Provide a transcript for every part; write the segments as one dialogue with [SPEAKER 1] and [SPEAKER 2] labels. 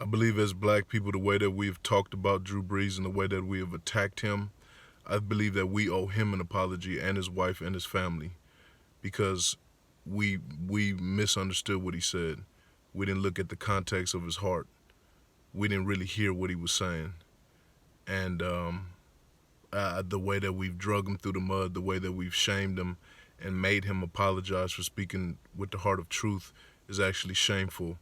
[SPEAKER 1] I believe as black people, the way that we've talked about Drew Brees and the way that we have attacked him, I believe that we owe him an apology and his wife and his family because we misunderstood what he said. We didn't look at the context of his heart. We didn't really hear what he was saying. And the way that we've drug him through the mud, the way that we've shamed him and made him apologize for speaking with the heart of truth is actually shameful.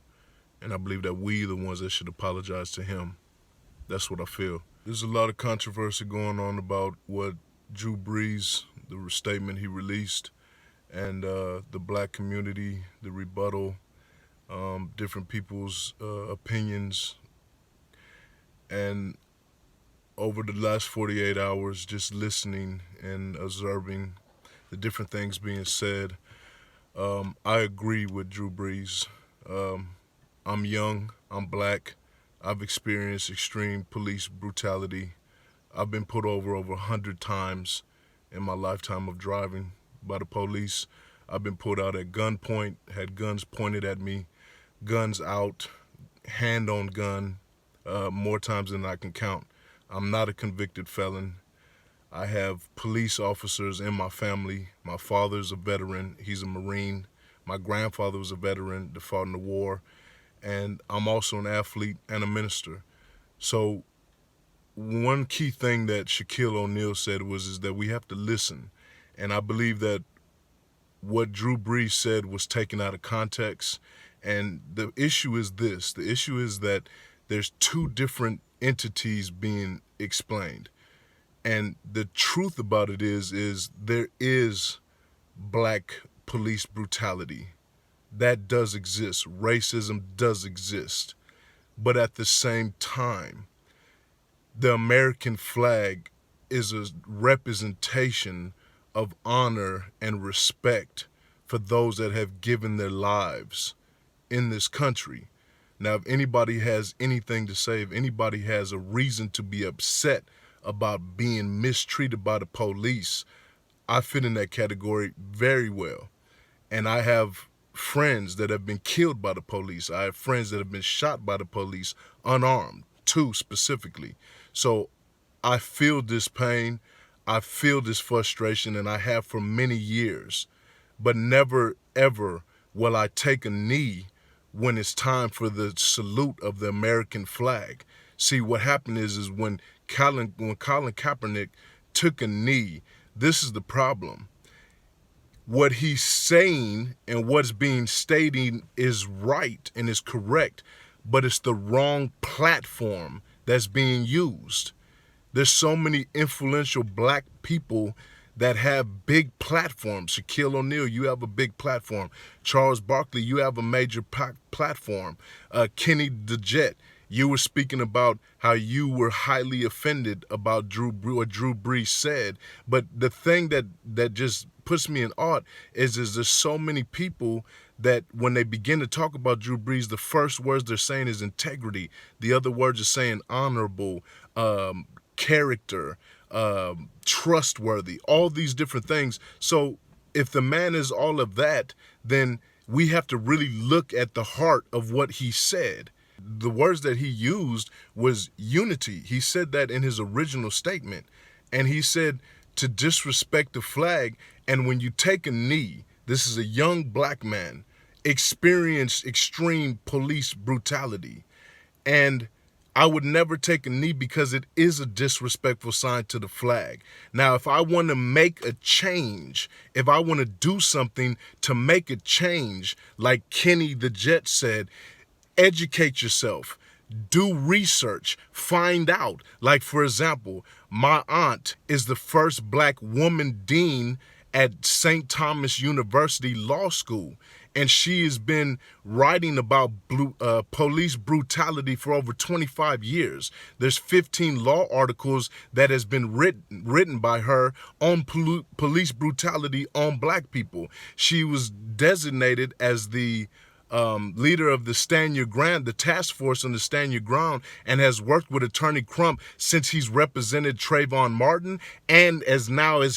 [SPEAKER 1] And I believe that we are the ones that should apologize to him. That's what I feel. There's a lot of controversy going on about what Drew Brees, the statement he released, and the black community, the rebuttal, different people's opinions. And over the last 48 hours, just listening and observing the different things being said, I agree with Drew Brees. I'm young, I'm black, I've experienced extreme police brutality. I've been put over 100 times in my lifetime of driving by the police. I've been put out at gunpoint, had guns pointed at me, guns out, hand on gun, more times than I can count. I'm not a convicted felon. I have police officers in my family. My father's a veteran. He's a Marine. My grandfather was a veteran that fought in the war. And I'm also an athlete and a minister. So one key thing that Shaquille O'Neal said is that we have to listen. And I believe that what Drew Brees said was taken out of context. And the issue is this. The issue is that there's two different entities being explained. And the truth about it is there is black police brutality. That does exist. Racism does exist. But at the same time, the American flag is a representation of honor and respect for those that have given their lives in this country. Now, if anybody has anything to say, if anybody has a reason to be upset about being mistreated by the police, I fit in that category very well. And I have friends that have been killed by the police. I have friends that have been shot by the police unarmed, two specifically. So I feel this pain, I feel this frustration, and I have for many years. But never, ever will I take a knee when it's time for the salute of the American flag. See, what happened is when Colin Kaepernick took a knee, this is the problem. What he's saying and what's being stated is right and is correct, but it's the wrong platform that's being used. There's so many influential black people that have big platforms. Shaquille O'Neal, you have a big platform. Charles Barkley, you have a major platform. Kenny the Jet, you were speaking about how you were highly offended about what Drew Brees said. But the thing that just puts me in awe is there's so many people that when they begin to talk about Drew Brees, the first words they're saying is integrity. The other words are saying honorable, character, trustworthy, all these different things. So if the man is all of that, then we have to really look at the heart of what he said. The words that he used was unity. He said that in his original statement. And he said to disrespect the flag. And when you take a knee, this is a young black man, experienced extreme police brutality. And I would never take a knee because it is a disrespectful sign to the flag. Now, if I want to make a change, if I want to do something to make a change, like Kenny the Jet said, educate yourself, do research, find out. Like, for example, my aunt is the first black woman dean at St. Thomas University Law School. And she has been writing about police brutality for over 25 years. There's 15 law articles that has been written by her on police brutality on black people. She was designated as the leader of the Stand Your Ground, the task force on the Stand Your Ground, and has worked with Attorney Crump since he's represented Trayvon Martin and as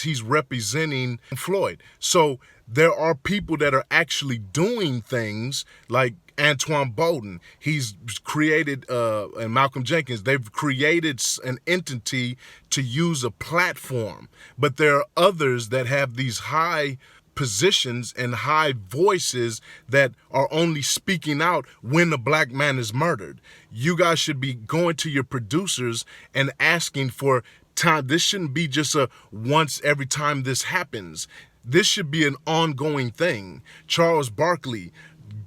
[SPEAKER 1] he's representing Floyd. So there are people that are actually doing things like Antoine Bolden. He's created, and Malcolm Jenkins, they've created an entity to use a platform. But there are others that have these high positions and high voices that are only speaking out when a black man is murdered. You guys should be going to your producers and asking for time. This shouldn't be just a once every time this happens. This should be an ongoing thing. Charles Barkley,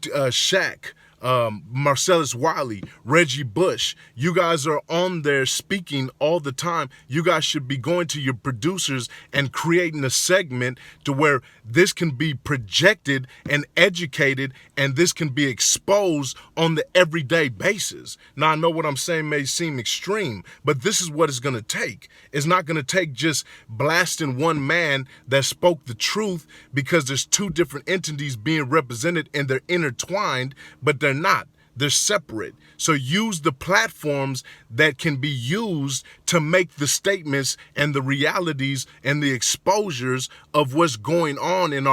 [SPEAKER 1] Shaq, Marcellus Wiley, Reggie Bush. You guys are on there speaking all the time. You guys should be going to your producers and creating a segment to where this can be projected and educated, and this can be exposed on the everyday basis. Now, I know what I'm saying may seem extreme, but this is what it's going to take. It's not going to take just blasting one man that spoke the truth, because there's two different entities being represented and they're intertwined, but they're not. They're separate. So use the platforms that can be used to make the statements and the realities and the exposures of what's going on in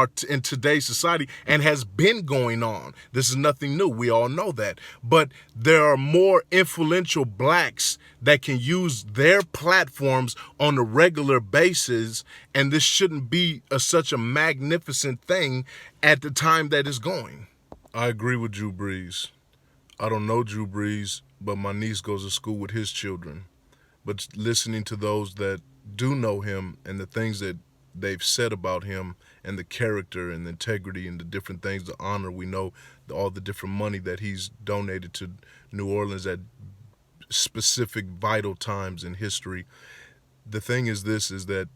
[SPEAKER 1] today's society, and has been going on. This is nothing new. We all know that. But there are more influential blacks that can use their platforms on a regular basis, and this shouldn't be such a magnificent thing at the time that it's going. I agree with Drew Brees. I don't know Drew Brees, but my niece goes to school with his children. But listening to those that do know him and the things that they've said about him and the character and the integrity and the different things, the honor, we know all the different money that he's donated to New Orleans at specific vital times in history. The thing is this, is that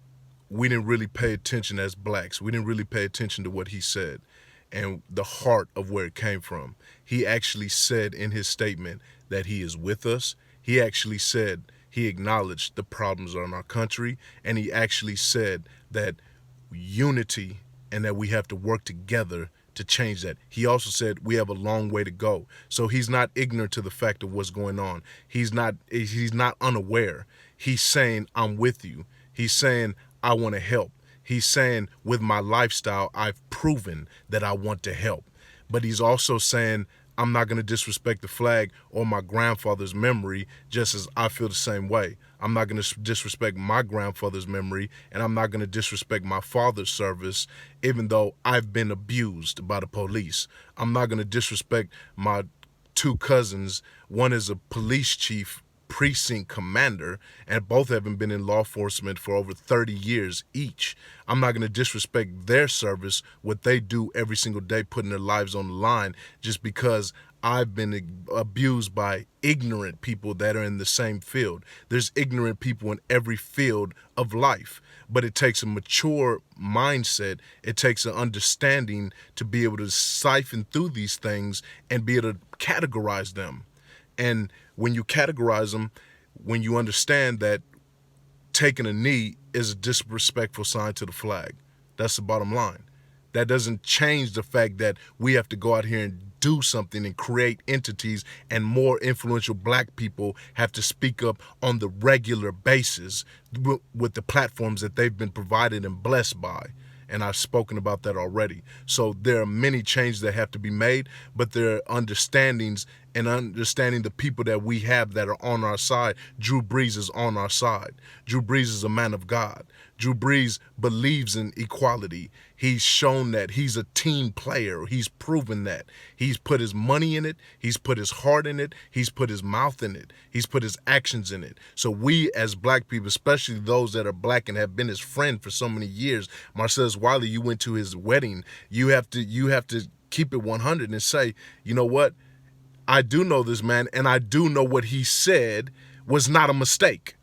[SPEAKER 1] we didn't really pay attention as blacks. We didn't really pay attention to what he said and the heart of where it came from. He actually said in his statement that he is with us. He actually said, he acknowledged the problems in our country, and he actually said that unity and that we have to work together to change that. He also said we have a long way to go. So he's not ignorant to the fact of what's going on. He's not unaware. He's saying, I'm with you. He's saying, I want to help. He's saying, with my lifestyle, I've proven that I want to help. But he's also saying, I'm not going to disrespect the flag or my grandfather's memory, just as I feel the same way. I'm not going to disrespect my grandfather's memory, and I'm not going to disrespect my father's service, even though I've been abused by the police. I'm not going to disrespect my two cousins. One is a police chief, precinct commander, and both haven't been in law enforcement for over 30 years each. I'm not going to disrespect their service, what they do every single day, putting their lives on the line, just because I've been abused by ignorant people that are in the same field. There's ignorant people in every field of life, but it takes a mature mindset. It takes an understanding to be able to siphon through these things and be able to categorize them. And when you categorize them, when you understand that taking a knee is a disrespectful sign to the flag, that's the bottom line. That doesn't change the fact that we have to go out here and do something and create entities, and more influential black people have to speak up on the regular basis with the platforms that they've been provided and blessed by. And I've spoken about that already. So there are many changes that have to be made, but there are understandings and understanding the people that we have that are on our side. Drew Brees is on our side. Drew Brees is a man of God. Drew Brees believes in equality. He's shown that. He's a team player. He's proven that. He's put his money in it. He's put his heart in it. He's put his mouth in it. He's put his actions in it. So we as black people, especially those that are black and have been his friend for so many years, Marcellus Wiley, you went to his wedding. You have to keep it 100 and say, you know what? I do know this man, and I do know what he said was not a mistake.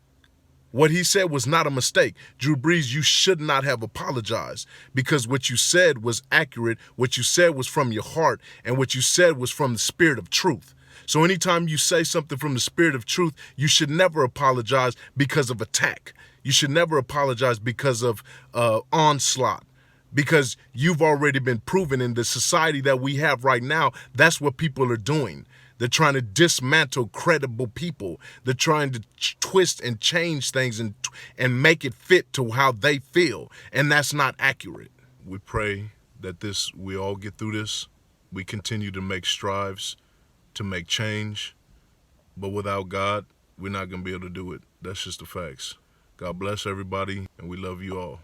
[SPEAKER 1] What he said was not a mistake. Drew Brees, you should not have apologized, because what you said was accurate. What you said was from your heart, and what you said was from the spirit of truth. So anytime you say something from the spirit of truth, you should never apologize because of attack. You should never apologize because of onslaught. Because you've already been proven in the society that we have right now. That's what people are doing. They're trying to dismantle credible people. They're trying to twist and change things and make it fit to how they feel. And that's not accurate. We pray that we all get through this. We continue to make strives, to make change, but without God, we're not going to be able to do it. That's just the facts. God bless everybody, and we love you all.